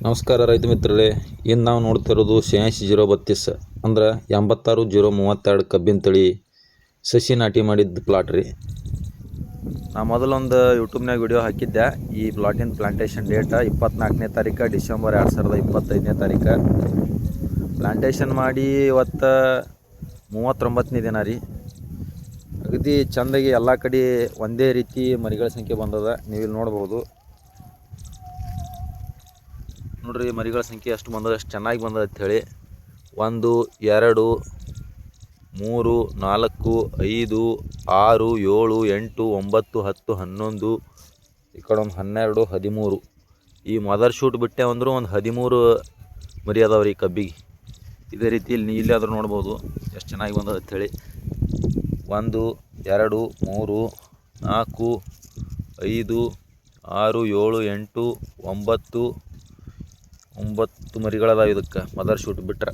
ನಮಸ್ಕಾರ ರೈತ ಮಿತ್ರರೇ, ಇನ್ನು ನಾವು ನೋಡ್ತಿರೋದು 86-032 ಅಂದ್ರೆ 86-032 ಕಬ್ಬಿನ ತಳಿ ಸಸಿ ನಾಟಿ ಮಾಡಿದ್ದು ಪ್ಲಾಟ್ ರೀ. ನಾ ಮೊದಲೊಂದು ಯೂಟ್ಯೂಬ್ನಾಗ ವಿಡಿಯೋ ಹಾಕಿದ್ದೆ. ಈ ಪ್ಲಾಟಿನ ಪ್ಲಾಂಟೇಶನ್ ಡೇಟ 24ನೇ ತಾರೀಕು ಡಿಸೆಂಬರ್ 2025ನೇ ತಾರೀಕು. ಪ್ಲಾಂಟೇಶನ್ ಮಾಡಿ ಇವತ್ತು 39ನೇ ದಿನ ರೀ. ಅಗದಿ ಚೆಂದಾಗಿ ಎಲ್ಲ ಕಡೆ ಒಂದೇ ರೀತಿ ಮರಿಗಳ ಸಂಖ್ಯೆ ಬಂದದ. ನೀವು ಇಲ್ಲಿ ನೋಡ್ಬೋದು ನೋಡ್ರಿ, ಮರಿಗಳ ಸಂಖ್ಯೆ ಎಷ್ಟು ಬಂದದ, ಎಷ್ಟು ಚೆನ್ನಾಗಿ ಬಂದದ ಅಂಥೇಳಿ. 1 2 3 4 5 6 7 8 9 10 11 ಈ ಕಡೆ ಒಂದು 12 13 ಈ ಮದರ್ ಶೂಟ್ ಬಿಟ್ಟೆ ಅಂದರೂ ಒಂದು 13 ಮರಿ ಅದಾವ್ರಿ ಈ ಕಬ್ಬಿಗೆ. ಇದೇ ರೀತಿ ಇಲ್ಲಿ ಆದರೂ ನೋಡ್ಬೋದು ಎಷ್ಟು ಚೆನ್ನಾಗಿ ಬಂದದ ಅಂಥೇಳಿ. 1 2 3 4 5 6 7 8 9 ಮರಿಗಳದಾವ ಇದಕ್ಕೆ ಮದರ್ ಶೂಟ್ ಬಿಟ್ಟರೆ.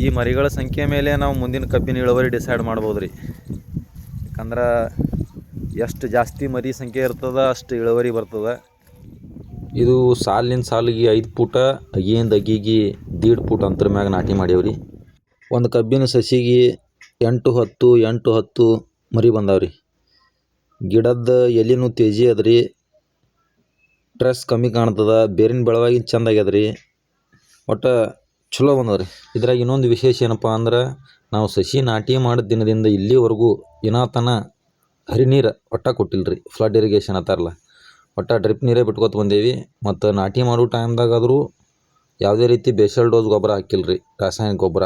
ಈ ಮರಿಗಳ ಸಂಖ್ಯೆ ಮೇಲೆ ನಾವು ಮುಂದಿನ ಕಬ್ಬಿನ ಇಳುವರಿ ಡಿಸೈಡ್ ಮಾಡ್ಬೋದು ರೀ. ಯಾಕಂದ್ರೆ ಎಷ್ಟು ಜಾಸ್ತಿ ಮರಿ ಸಂಖ್ಯೆ ಇರ್ತದೆ ಅಷ್ಟು ಇಳುವರಿ ಬರ್ತದೆ. ಇದು ಸಾಲಿನ ಸಾಲಿಗೆ 5 ಫೂಟ, ಅಗಿಯಿಂದ ಅಗಿಗೆ 1.5 ಫೂಟ್ ಅಂತರ ಮ್ಯಾಗ ನಾಟಿ ಮಾಡೇವ್ರಿ. ಒಂದು ಕಬ್ಬಿನ ಸಸಿಗೆ 8-10 ಮರಿ ಬಂದಾವ್ರಿ. ಗಿಡದ ಎಲೆನೂ ತೇಜಿ ಅದ್ರಿ, ಸ್ಟ್ರೆಸ್ ಕಮ್ಮಿ ಕಾಣ್ತದೆ, ಬೇರಿನ ಬೆಳವಾಗಿ ಚೆಂದ ಆಗ್ಯದ್ರಿ. ಒಟ್ಟು ಚಲೋ ಬಂದದ್ರಿ. ಇದ್ರಾಗ ಇನ್ನೊಂದು ವಿಶೇಷ ಏನಪ್ಪ ಅಂದ್ರೆ, ನಾವು ಸಸಿ ನಾಟಿ ಮಾಡಿದ ದಿನದಿಂದ ಇಲ್ಲಿವರೆಗೂ ತನ ಹರಿ ನೀರು ಒಟ್ಟ ಕೊಟ್ಟಿಲ್ಲ ರೀ. ಫ್ಲಡ್ ಇರಿಗೇಷನ್ ಅಂತಾರಲ್ಲ, ಒಟ್ಟು ಡ್ರಿಪ್ ನೀರೇ ಬಿಟ್ಕೊತ ಬಂದೇವಿ. ಮತ್ತು ನಾಟಿ ಮಾಡೋ ಟೈಮ್ದಾಗಾದರೂ ಯಾವುದೇ ರೀತಿ ಬೇಸಲ್ ಡೋಸ್ ಗೊಬ್ಬರ ಹಾಕಿಲ್ಲ ರೀ, ರಾಸಾಯನಿಕ ಗೊಬ್ಬರ.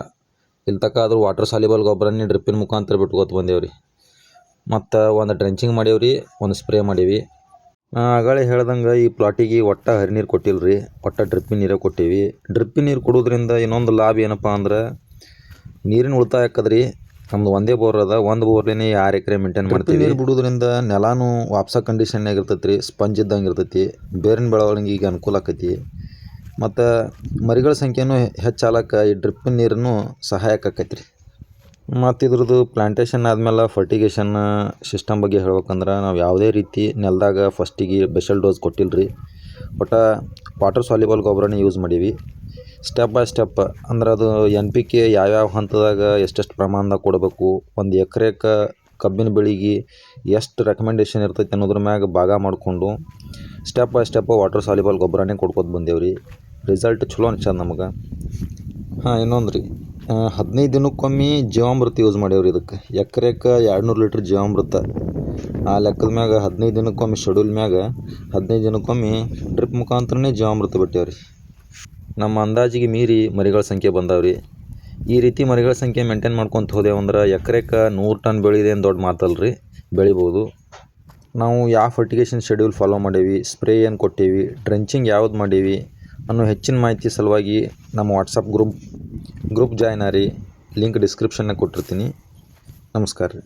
ಇಲ್ಲಿ ತಕ್ಕ ಆದರೂ ವಾಟರ್ ಸಾಲಿಬಲ್ ಗೊಬ್ಬರನೇ ಡ್ರಿಪ್ಪಿನ ಮುಖಾಂತರ ಬಿಟ್ಕೊತ ಬಂದೇವ್ರಿ. ಮತ್ತು ಒಂದು ಡ್ರೆಂಚಿಂಗ್ ಮಾಡೇವ್ರಿ, ಒಂದು ಸ್ಪ್ರೇ ಮಾಡೀವಿ. ಆಗಳೇ ಹೇಳ್ದಂಗೆ ಈ ಪ್ಲಾಟಿಗೆ ಒಟ್ಟ ಹರಿ ನೀರು ಕೊಟ್ಟಿಲ್ಲ ರೀ, ಒಟ್ಟ ಡ್ರಿಪ್ಪಿನ ನೀರೇ ಕೊಟ್ಟೀವಿ. ಡ್ರಿಪ್ಪಿನ ನೀರು ಕೊಡೋದ್ರಿಂದ ಇನ್ನೊಂದು ಲಾಭ ಏನಪ್ಪ ಅಂದ್ರೆ, ನೀರಿನ ಉಳಿತಾಯ ಆಕ್ಕದ್ರಿ. ನಮ್ದು ಒಂದೇ ಬೋರ್ ಅದ, ಒಂದು ಬೋರ್ಲೇನೆ 6 ಎಕರೆ ಮೇಂಟೈನ್ ಮಾಡ್ತೀವಿ. ನೀರು ಬಿಡೋದ್ರಿಂದ ನೆಲಾನು ವಾಪ್ಸ ಕಂಡೀಷನ್ನಾಗ ಇರ್ತೈತೆ ರೀ, ಸ್ಪಂಜ್ ಇದ್ದಂಗೆ ಇರ್ತೈತಿ. ಬೇರಿನ ಬೆಳವಣಿಗೆಗೆ ಅನುಕೂಲ ಆಕೈತಿ. ಮತ್ತು ಮರಿಗಳ ಸಂಖ್ಯೆನೂ ಹೆಚ್ಚಾಲಕ್ಕೆ ಈ ಡ್ರಿಪ್ಪಿನ ನೀರನ್ನು ಸಹಾಯಕ ಆಕೈತಿ ರೀ. ಮತ್ತು ಇದ್ರದ್ದು ಪ್ಲಾಂಟೇಶನ್ ಆದಮೇಲೆ ಫರ್ಟಿಗೇಷನ್ ಸಿಸ್ಟಮ್ ಬಗ್ಗೆ ಹೇಳ್ಬೇಕಂದ್ರೆ, ನಾವು ಯಾವುದೇ ರೀತಿ ನೆಲದಾಗ ಫಸ್ಟಿಗೆ ಬೆಸಲ್ ಡೋಸ್ ಕೊಟ್ಟಿಲ್ಲ ರೀ. ಒಟ್ಟು ವಾಟರ್ ಸಾಲ್ಯುಬಲ್ ಗೊಬ್ಬರನೇ ಯೂಸ್ ಮಾಡೀವಿ. ಸ್ಟೆಪ್ ಬೈ ಸ್ಟೆಪ್ ಅಂದ್ರೆ ಅದು NPK ಯಾವ್ಯಾವ ಹಂತದಾಗ ಎಷ್ಟೆಷ್ಟು ಪ್ರಮಾಣದಾಗ ಕೊಡಬೇಕು, ಒಂದು ಎಕರೆಗೆ ಕಬ್ಬಿನ ಬೆಳೆಗೆ ಎಷ್ಟು ರೆಕಮೆಂಡೇಶನ್ ಇರ್ತೈತೆ ಅನ್ನೋದ್ರ ಮ್ಯಾಗ ಭಾಗ ಮಾಡಿಕೊಂಡು step by step water soluble ಗೊಬ್ಬರನೇ ಕೊಡ್ಕೊತ ಬಂದೇವ್ರಿ. ರಿಸಲ್ಟ್ ಚಲೋ ಅನ್ಸದ ನಮಗೆ. ಇನ್ನೊಂದು ರೀ, 15 ದಿನಕ್ಕೊಮ್ಮೆ ಜೀವಾಮೃತ ಯೂಸ್ ಮಾಡೇವ್ರಿ. ಇದಕ್ಕೆ ಎಕರೆಗೆ 200 ಲೀಟ್ರ್ ಜೀವಾಮೃತ. ಆ ಲೆಕ್ಕದ ಮ್ಯಾಗ 15 ದಿನಕ್ಕೊಮ್ಮೆ ಶೆಡ್ಯೂಲ್ ಮ್ಯಾಗ 15 ದಿನಕ್ಕೊಮ್ಮೆ ಡ್ರಿಪ್ ಮುಖಾಂತರನೇ ಜೀವಾಮೃತ ಬಿಟ್ಟೇವ್ರಿ. ನಮ್ಮ ಅಂದಾಜಿಗೆ ಮೀರಿ ಮರಿಗಳ ಸಂಖ್ಯೆ ಬಂದಾವ್ರಿ. ಈ ರೀತಿ ಮರಿಗಳ ಸಂಖ್ಯೆ ಮೇಂಟೈನ್ ಮಾಡ್ಕೊತ ಹೋದೆವಂದ್ರೆ ಎಕರೆಗೆ 100 ಟನ್ ಬೆಳೆಯೋದೇನು ದೊಡ್ಡ ಮಾತಲ್ರಿ, ಬೆಳಿಬೋದು. ನಾವು ಯಾವ ಫರ್ಟಿಗೇಷನ್ ಶೆಡ್ಯೂಲ್ ಫಾಲೋ ಮಾಡೇವಿ, ಸ್ಪ್ರೇ ಏನು ಕೊಟ್ಟೇವಿ, ಡ್ರೆಂಚಿಂಗ್ ಯಾವ್ದು ಮಾಡೀವಿ ಅನ್ನೋ ಹೆಚ್ಚಿನ ಮಾಹಿತಿ ಸಲುವಾಗಿ ನಮ್ಮ ವಾಟ್ಸಪ್ ಗ್ರೂಪ್ ಜಾಯ್ನ್ ಆರಿ. ಲಿಂಕ್ ಡಿಸ್ಕ್ರಿಪ್ಷನ್ನಾಗ ಕೊಟ್ಟಿರ್ತೀನಿ. ನಮಸ್ಕಾರ ರೀ.